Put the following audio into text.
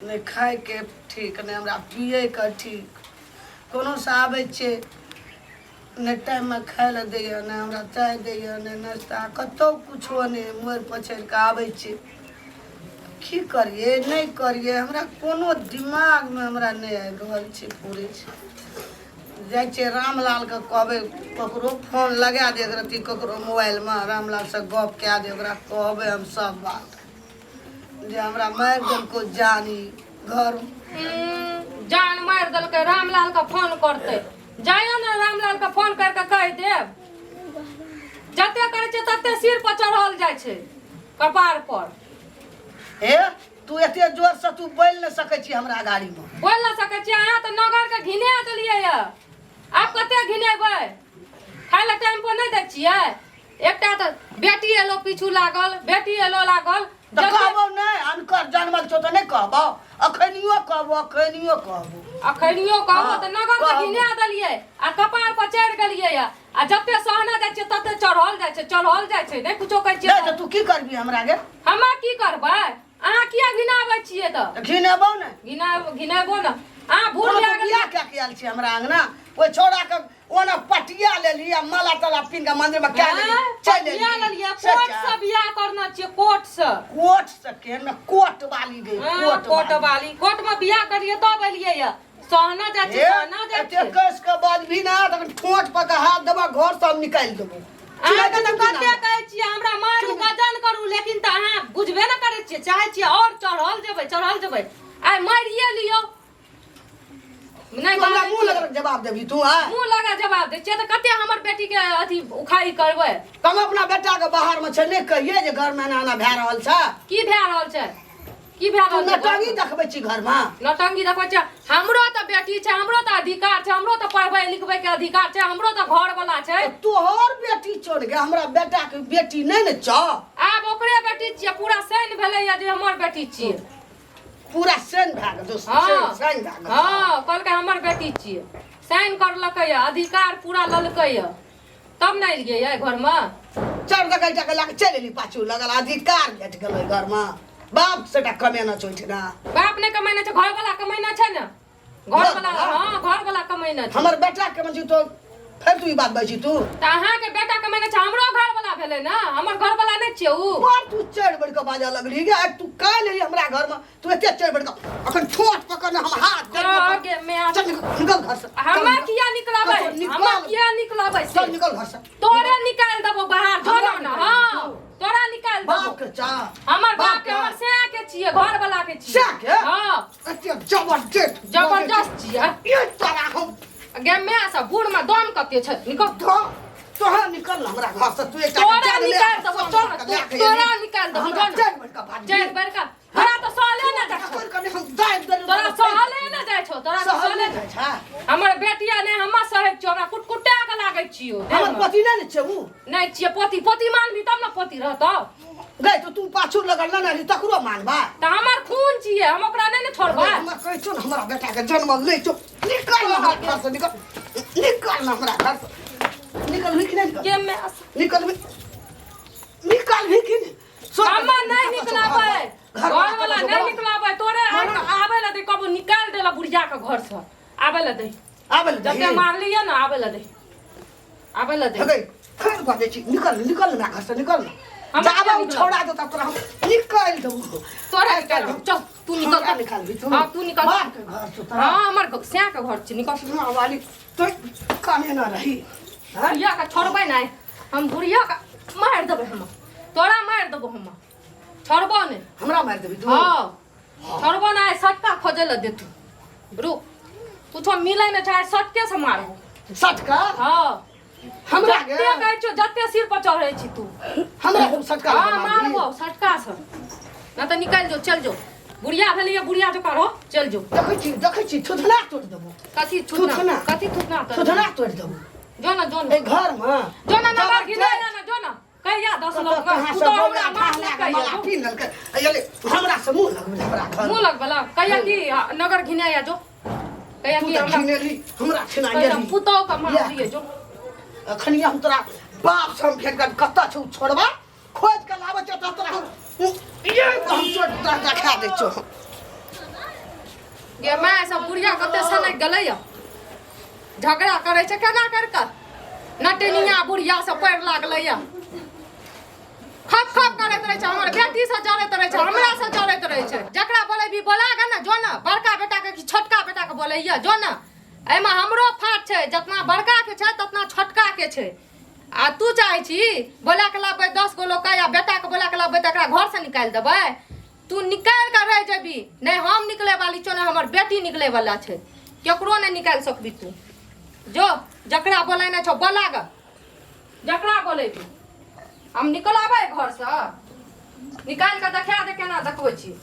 नहीं खाए के ठीक नहीं हमरा पिए के ठीक कोनो से आवे छे ने टाइम में खाए ला दैया ने हमरा चाय दैया ने नाश्ता कतो कुछो ने मोर पछड़ के आवे छे की करिए नहीं करिए हमरा कोनो दिमाग में हमरा नहीं आबि रहल छे पूरे छे जाय छे रामलाल के कहबे ककरो फोन लगा दे रती ककरो मोबाइल में रामलाल से गप कए दे ओकरा कहबे हम सब बात जे हमरा मार दल को जानी घर जान मार दल के रामलाल का फोन करते जाइयो ना रामलाल का फोन करके कह देब जते करे छे तते सिर पर चढ़ल जाय छे कपार पर हे तू एते जोर से तू बोल न सकै छी हमरा गाड़ी में बोल न सकै छी अहाँ त नगर के घिने देलिए य आप कते घिनेबै खाय ला टाइम पर नहीं दै छियै एकटा त बेटी एलो पीछू लागल बेटी एलो लागल त कहबो नहीं अनकर जन्मल छो त नहीं कहबो अखनियो कहबो त नगर के घिने देलिए आ कपार पर चढ़ गेलिए य आ जते सहना जाय छै तते चढ़ल जाय छै नहीं कुछो कहै छियै त तू की करबी हमरा गे हम की करबै अहाँ किया घिनाबै छियै त घिनेबो ने घिनेबो न अहाँ भूल गेलिए क्या कियाल छी हमरा अंगना ओइ छोड़ा के ओना पटिया लेली आ माला तला पिन के मंदिर में क्या लेली चल लेली कोट से बियाह करना छियै कोट से के न कोट वाली गे कोट में बियाह करिए तब एलिए य सहना जा छै एते कस के बाद भी ना तखन ठोट पर के हाथ देबा घर से हम निकाल देबो अहाँ के त कते कहै छियै हमरा मारू गजन करू लेकिन त अहाँ बुझबे न करै छियै चाहे छियै और चढ़ल जेबै आइ मारिए लियो नहीं हमरा मुंह लगा जवाब देबी तू हां मुंह लगा जवाब दे छियै त कते हमर बेटी के अथी उखाई करबै हम अपना बेटा के बाहर में छै ने कहिए जे घर में नाना भए रहल छै की भए रहल छै की भए रहल छै नटंगी देखबै छी घर में नटंगी देखबै छै हमरो त बेटी छै हमरो त अधिकार छै हमरो त पढ़बै लिखबै के अधिकार छै हमरो त घर वाला छै तोहर बेटी छोड़ गे हमरा बेटा के बेटी नहीं ने छ आब ओकरे बेटी छियै पूरा सैन भेलै या जे हमर बेटी छियै पूरा सैन भए गेल दोस्त सैन भए गेल हां कहलकै हमर बेटी छियै सैन करलकै या अधिकार पूरा ललकै या तब नहीं एलियै या घर में चार दगल टका लाके चल एली पाछू लगल अधिकार भेट गेलै घर में बाप सेटा कमेना छोइठ ना बाप ने कमाइना छै घर वाला कमाइना छै ना घर वाला हां घर वाला कमाइना छै हमर बेटा के मंजी तो फिर तू ई बात बजी तू त अहाँ के बेटा कमाइना छै हमरो घर वाला भेलै ना हमर घर वाला नै छियै उ पर तू चढ़ बढ़ के बाजा लगली गे तू काल एली हमरा घर में तू एते चढ़ बढ़ के अखन ठोट पकड़ हम हाथ दे आगे मैं निकल घर से हम किया निकलबै हम किया निकलबै चल निकल घर से तोरे निकाल देबो बाहर जोना ना हां तोरा निकाल देबो बाप के चा हमर बाप के हमर से के छियै घर वाला के छियै से के हां एते जबरदस्त छियै ये तारा हम गे मैं सब बूढ़ में दम कते छै निकल तोहा निकल हमरा घर से तू एकटा तोरा निकाल देबो तोरा निकाल देबो चल बड़का हमरा तो सहले न जाय छौ तोरा सहले न जाय छौ तोरा सहले जाय छ हमर बेटिया ने हमर सहे छौ हमरा कुटकुटा के लागै छियो हमर पति नै छै उ नै छियै पति मानबी तब न पति रहतौ गै तू पाछू लगल ना नी तकरो मानबा त हमर खून छियै हम ओकरा नै न छोड़बै हम कहै छौ न हमरा बेटा के जन्म ले छौ निकल हमरा घर से निकल हमरा घर से निकल भी कि नहीं के मैं निकल भी कि नहीं हम नहीं निकलाबै घर वाला नहीं निकलाबै तोरे आबै ल दे कबो निकाल देला बुढ़िया के घर से आबै ल दे जते मारलिए न आबै ल दे गई खैर बात छी निकल ना घर से निकल जाबा छोड़ा दो तब तोरा हम निकल दबो तोरा निकाल चल तू निकल भी तू हां तू निकल घर से हां हमर स्या के घर छी निकल वाली तो कामे ना रही बुढ़िया का छोड़बै नै हम बुढ़िया का मार देबै हम तोरा मार देबो हम छोड़बो नै हमरा मार देबी तू हां छोड़बो नै सटका खोजे ल दे तू रुक कुछो मिलै नै चाहे सटके से मारबो सटका हां हमरा के ते कहै छ जत्ते सिर पर चढ़ै छी तू हमरा सटका हां मारबो सटका से ना त निकाल जो चल जो बुढ़िया भेलिए बुढ़िया जो करो चल जो देखै छी थुथना तोड़ देबो कथि थुथना तोड़ देबो जो ना ए घर में जो ना नगर गिना ना जो ना कहिया 10 लोग तू तो हमरा मार ले कहिया पिन लल के अयले हमरा से मुंह लगबे हमरा घर मुंह लगबला कहिया की नगर घिनाया जो कहिया की हमरा छिनाइए पुतो का मार दिए जो अखनी हम तोरा बाप से हम फेंक कत्ता छौ छोड़बा खोज के लाबे छ तोरा हम ये हम चोट तोरा खा दे छौ ये माय सब बुढ़िया कते सनक गेलै या झगड़ा करे छै केना करके नटनिया बुढ़िया से पड़ लागलै या खप खप करैत रहे छै हमर बेटी से जरैत रहे छै हमरा से जरैत रहे छै जकरा बोले भी बोला ग ना जो ना बड़का बेटा के कि छोटका बेटा के बोलैया जो ना एमे हमरो फाट छै जितना बड़का के छै ततना छोटका के छै आ तू चाहे छी बोला के लाबै 10 गो लोग या बेटा के बोला के लाबै तकरा घर से निकाल देबै तू निकाल के रह जेबी नहीं हम निकले वाली छो ना हमर बेटी निकले वाला छै केकरो नहीं निकाल सकबी तू जो जकरा बोले ना छो बोला ग जकरा बोलेबी हम निकलाबै घर से निकाल के देखा दे केना देखबै छी